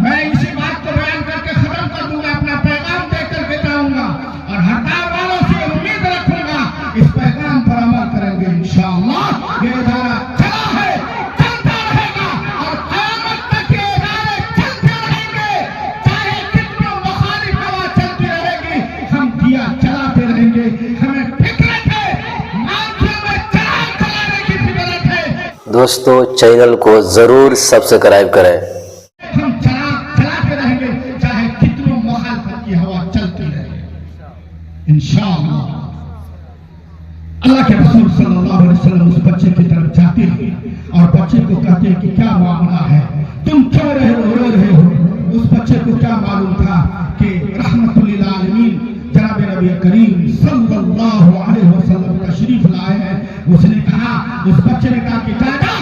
मैं इसी बात को बयान करके खत्म कर दूंगा, अपना पैगाम देकर के जाऊंगा और हड़ताल वालों से उम्मीद रखूंगा इस पैगाम पर अमल करेंगे इंशाअल्लाह। ये इदारा चला है, चलता रहेगा और क़यामत तक ये इदारे चलते रहेंगे, चाहे कितनी मुखालिफ हवा चलती रहेगी, हम दिया चलाते रहेंगे। हमें फिक्र है, आंखों में चलाने की फिक्र है। दोस्तों चैनल को जरूर सब्सक्राइब करें। हम चलाते रहेंगे, चाहे कितनी मुखालिफत की हवा चलती रहे इंशाअल्लाह। अल्लाह के रसूल सल्लल्लाहु अलैहि वसल्लम उस बच्चे की तरफ जाते हैं और बच्चे को कहते हैं कि क्या मामला है, तुम क्यों रो रहे हो। उस बच्चे को क्या मालूम था कि रहमतुल लिल आलमीन जनाब नबी करीम सल्लल्लाहु अलैहि वसल्लम तशरीफ लाए हैं। उसने कहा, उस बच्चे ने कहा कि दादा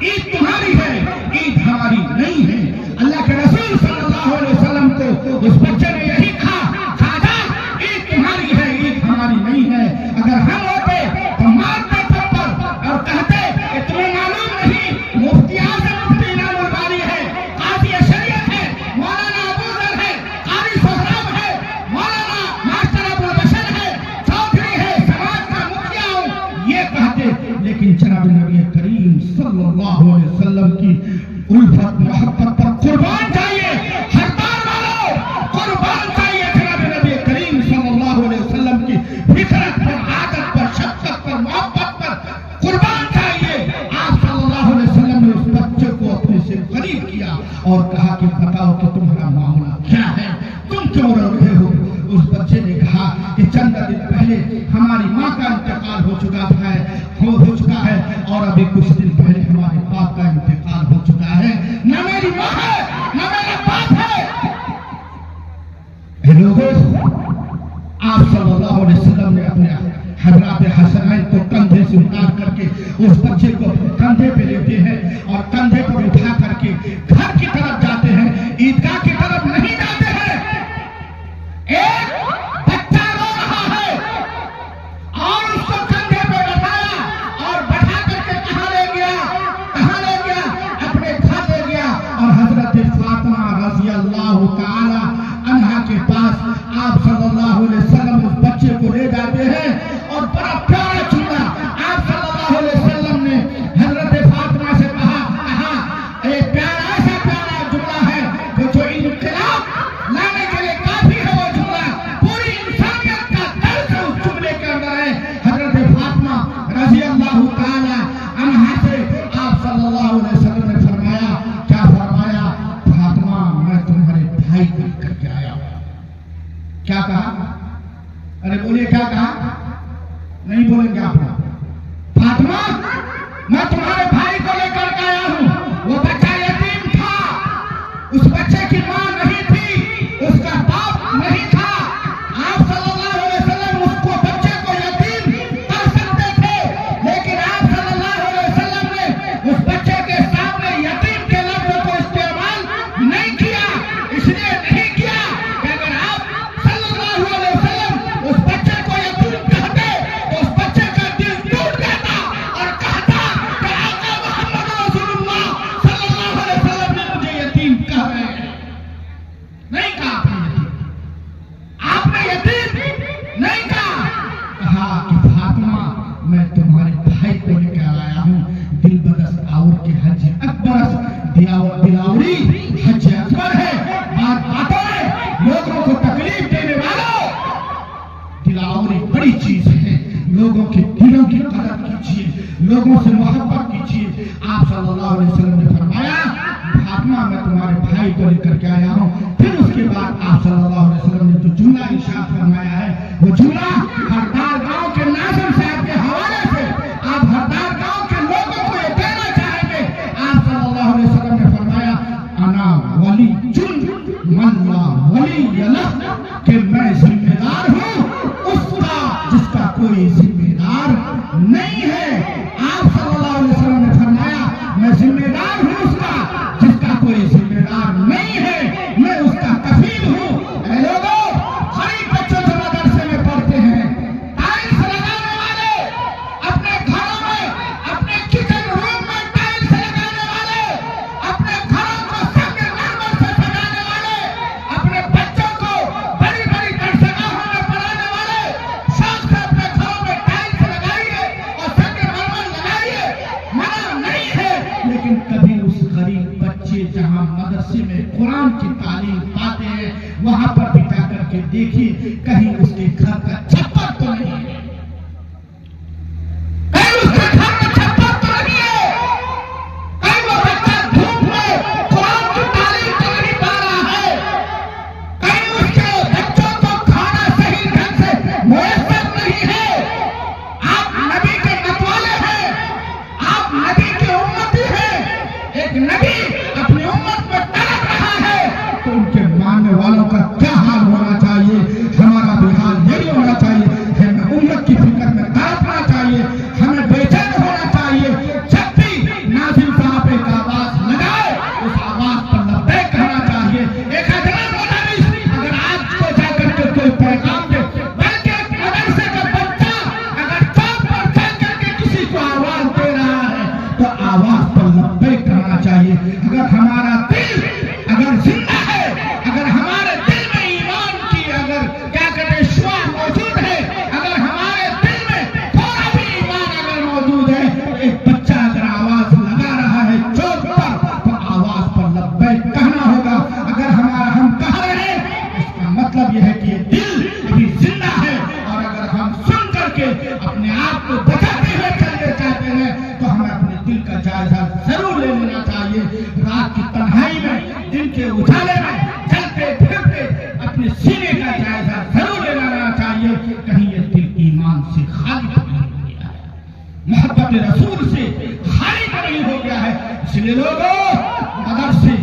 ईद तुम्हारी है, ईद हमारी नहीं है। अल्लाह के रसूल सल्लल्लाहु अलैहि वसल्लम को उस बच्चे ने यही कहा, दादा ईद तुम्हारी है, ईद हमारी नहीं है। अगर हम होते तो मारते थप्पड़ और कहते कि तुम्हें मालूम नहीं मुफ्ती आज़म मुफ्ती इनामुल बारी है, काज़ी शरीयत है, मौलाना अबूजर है, कारी सोहराब है, मौलाना मास्टर अबू बशर है, चौधरी है, समाज का मुखिया हूं, ये कहते। लेकिन जनाब नबी करीम सल्लल्लाहु अलैहि वसल्लम की उल्फत मोहब्बत पर कुर्बान चाहिए। हड़ताल वालों कुर्बान चाहिए जनाब नबी करीम सल्लल्लाहु अलैहि वसल्लम की फितरत पर, आदत पर, शफ़क़त पर, मोहब्बत पर कुर्बान चाहिए। आप सल्लल्लाहु अलैहि वसल्लम ने उस बच्चे को अपने से करीब किया और कहा कि बताओ कि तुम्हारा मामला क्या है, तुम क्यों रो रहे हो। उस बच्चे ने कहा कि चंद दिन पहले हमारी माँ का इंतकाल हो चुका है और अभी कुछ दिन पहले हमारे बाप का इंतकाल हो चुका है। न मेरी माँ है न मेरा बाप है। लोगों, आप सल्लल्लाहु अलैहि वसल्लम ने अपने हज़रात हसनैन को कंधे से उतार करके उस बच्चे को कंधे पे लेते हैं और कंधे पर उठा करके घर की तरफ जाते हैं, ईदगाह की तरफ नहीं जाते हैं। एक बच्चा रो रहा है और उसको कंधे पे बैठाया और बैठा करके कहाँ ले गया अपने घर ले गया और हजरत फातिमा रज़ी अल्लाह ताला अन्हा के पास आप सल्लल्लाहु अलैहि वसल्लम उस बच्चे को ले जाते हैं और बड़ा प्यारा जुमला आप सल्लल्लाहु अलैहि वसल्लम ने हजरत फातिमा से कहा एक प्यारा ऐसा प्यारा जुमला है जो इनकलाब लाने के लिए काफी है। वो जुमला पूरी इंसानियत का दर्द उस जुमले के अंदर है। हजरत फातिमा रज़ी अल्लाह ताला अन्हा से आप सल्लल्लाहु अलैहि वसल्लम ने फरमाया, क्या फरमाया, फातिमा मैं तुम्हारे भाई को करके आया हूं। क्या कहा? अरे बोलिए क्या कहा? नहीं बोलेंगे आप लोग। फातिमा मैं तुम्हारे भाई को लेकर के आया हूं। वो बच्चा यतीम था, उस बच्चे की मां नहीं थी, उसका बाप नहीं था। आप सल्लल्लाहु अलैहि वसल्लम उसको बच्चे को यतीम कर सकते थे, लेकिन आप सल्लल्लाहु अलैहि वसल्लम ने उस बच्चे के सामने यतीम के लफ्ज़ को इस्तेमाल नहीं किया। इसलिए नहीं किया कि अगर आप सल्लल्लाहु अलैहि वसल्लम उस बच्चे को यतीम कहते तो उस बच्चे का दिल टूट जाता और कहता कि आका मोहम्मद रसूलुल्लाह सल्लल्लाहु अलैहि वसल्लम ने मुझे यतीम कह रहे हैं। नहीं कहा आपने यतीम नहीं कहा कि फातिमा मैं तुम्हारे भाई को लेकर आया हूं। दिल बदस और के हज अकबर दिलावरी हज अकबर है। बातों में लोगों को तकलीफ देने वालों, दिलावरी बड़ी चीज है। लोगों के दिलों की कदर कीजिए, लोगों से मोहब्बत कीजिए। आप सल्लल्लाहु अलैहि वसल्लम ने फरमाया फातिमा मैं तुम्हारे भाई को लेकर के आया हूं। फिर उसके बाद आप सल्लल्लाहु अलैहि वसल्लम ने जो जुमला इरशाद फरमाया है वो जुमला हरदार गांव के नाज़िम साहब के हवाले से आप हरदार गांव के लोगों को ये देना चाहेंगे। आप सल्लल्लाहु अलैहि वसल्लम ने फरमाया अना वली जुन मन ला वली यलह कि मैं जिम्मेदार हूं उसका जिसका कोई जिम्मेदार नहीं है। आप सल्लल्लाहु अलैहि वसल्लम ने फरमाया मैं जिम्मेदार हूं उसका जिसका कोई जिम्मेदार नहीं है, मैं उसका कफील हूं। लोगों गरीब बच्चों जो मदरसे में पढ़ते हैं, टाइल्स लगाने वाले, अपने घरों में अपने किचन रूम में टाइल्स लगाने वाले, अपने घरों को संगमरमर से जहाँ मदरसे में कुरान की तालीम पाते हैं वहां पर भी जाकर के देखिए कहीं उसके घर का छप्पर तो नहीं है, कहीं उसके घर का छप्पर तो नहीं है, कहीं वो बच्चा धूप में कुरान की तालीम तो नहीं पा रहा है, कहीं उसके बच्चों को खाना सही ढंग से मुयस्सर नहीं है। आप नबी के मतवाले हैं, आप नबी के उम्मती हैं। एक नबी अपनी उम्मत में तड़प रहा है तो उनके मानने वालों का क्या हाल होना चाहिए, हमारा भी हाल यही होना चाहिए। हमें उम्मत की फिक्र में तड़पना चाहिए, हमें बेचैन होना चाहिए। जब भी नाज़िम साहब एक आवाज लगाए उस आवाज पर लब्बैक कहना चाहिए। एक अजनबी मुदर्रिस अगर आज को जाकर के कोई पैगाम दे, बल्कि एक मदरसे का बच्चा अगर चौक पर चल करके किसी को आवाज दे रहा है तो आवाज पर लब्बैक कहना चाहिए। अगर हमारा दिल अगर जिंदा है, अगर हमारे दिल में ईमान की अगर क्या कहते हैं शुआ मौजूद है, अगर हमारे दिल में थोड़ा भी ईमान अगर मौजूद है, एक बच्चा अगर आवाज लगा रहा है चौक पर तो आवाज पर लब्बैक कहना होगा। अगर हमारा हम कह रहे हैं इसका मतलब यह है कि ये दिल अभी जिंदा है और अगर हम सुन करके अपने आप को बचाते हुए चलना चाहते हैं तो हमें अपने दिल का जायजा जरूर ले लेना चाहिए। रात की तन्हाई में, दिन के उजाले में चलते फिरते अपने सीने का जायजा जरूर ले लेना चाहिए, कहीं ये दिल ईमान से खाली तो नहीं हो गया है, मोहब्बत रसूल से खाली तो नहीं हो गया है। इसलिए लोगों मदरसे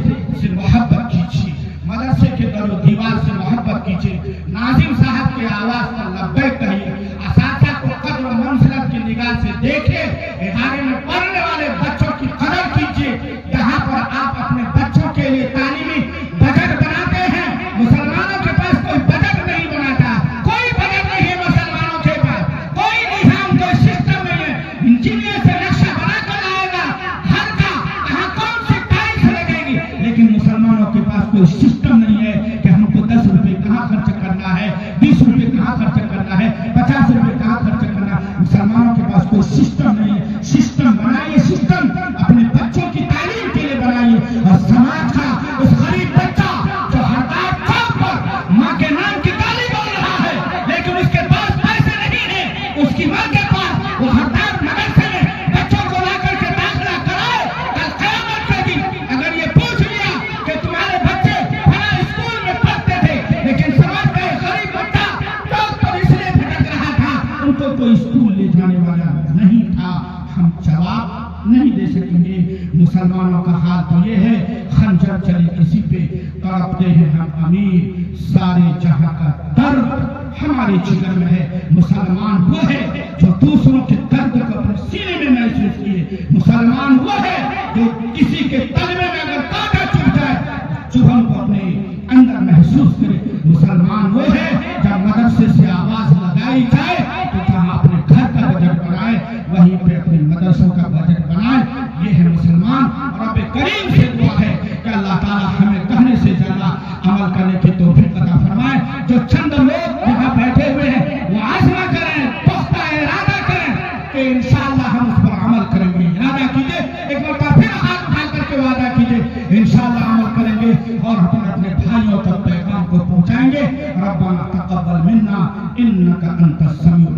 से मोहब्बत कीजिए, मदरसे के दरो दीवार से मोहब्बत कीजिए, नाज़िम साहब की आवाज पर लब्बैक कहिए, असातिज़ा को कद्र और मंज़िलत की निगाह से देखिए, इदारे में पढ़ने वाले बच्चों की कदर कीजिए। यहाँ पर आप अपने बच्चों के लिए तालीमी बजट बनाते हैं, मुसलमानों के पास कोई बजट नहीं बनाता, कोई बजट नहीं है मुसलमानों के पास, कोई निजाम कोई सिस्टम नहीं है। इंजीनियर से नक्शा बना कर आएगा घर का, कहाँ कौन सी टाइल्स लगेगी, लेकिन मुसलमानों के पास कोई सिस्टम नहीं है कि हमको 10 रुपए कहाँ खर्च करना है, 20 रुपए कहाँ खर्च करना है, 50 रुपए कहाँ खर्च करना है। मुसलमानों के पास कोई सिस्टम नहीं है। सिस्टम बनाइए, सिस्टम अपने बच्चों की तालीम के लिए बनाइए। और समाज का उस गरीब बच्चा जो हड़ताल चौक पर माँ के नाम की गाली बोल रहा है लेकिन उसके पास पैसे नहीं है, उसकी माँ के पास वो हड़ताल मदरसे में बच्चों को लाकर के दाखिला कराए, कल क़यामत के दिन अगर ये पूछ लिया कि तुम्हारे बच्चे फला स्कूल में पढ़ते थे लेकिन समाज का एक गरीब बच्चा चौक पर इसलिए भटक रहा था, उनको कोई स्कूल ले जाने वाला नहीं था, हम जवाब नहीं दे सकेंगे। मुसलमानों का हाल तो ये है, खंजर चले किसी पे तड़पते हैं हम अमीर, सारे जहां का दर्द हमारे जिगर में है। मुसलमान वो है जो दूसरों के दर्द को अपने सीने में महसूस किए, मुसलमान वो है जो किसी के तलवे में अगर कांटा चुभ जाए चुभन को अपने अंदर महसूस करे। मुसलमान वो है जब मदरसे से आवाज लगाई जाए तो जहाँ अपने घर का बजट बनाए वहीं पे अपने मदरसों का बजट बनाए। ये है मुसलमान। और रब करीम से दुआ है कि अल्लाह ताला हमें कहने से ज्यादा अमल करने की तौफीक अता फरमाए। जो चंद लोग यहाँ बैठे हुए हैं वो आज़मा करें, पुख्ता इरादा करें कि इंशाअल्लाह हम उस पर अमल करेंगे। इरादा कीजिए, एक बार फिर हाथ उठा करके वादा कीजिए, इंशाअल्लाह अमल करेंगे और अपने भाइयों तक पैगाम को पहुंचाएंगे। रब्बना तक़ब्बल मिन्ना इन्नका अंतस समीउल